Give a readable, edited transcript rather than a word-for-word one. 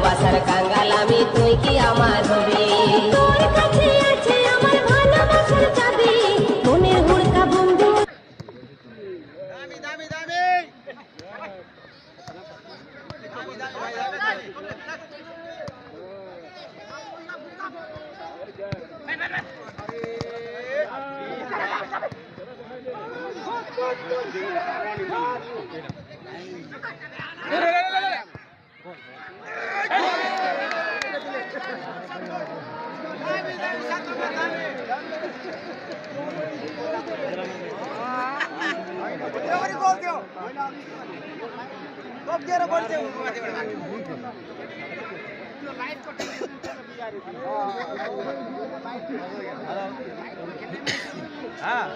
ভালোবাসার কাঙ্গাল আমি, তুই কি আমার হবি? তোর কাছে আছে আমার ভালোবাসার চাবি, মনের হুড়কা বন্ধু। দামি দামি দামি হ্যাঁ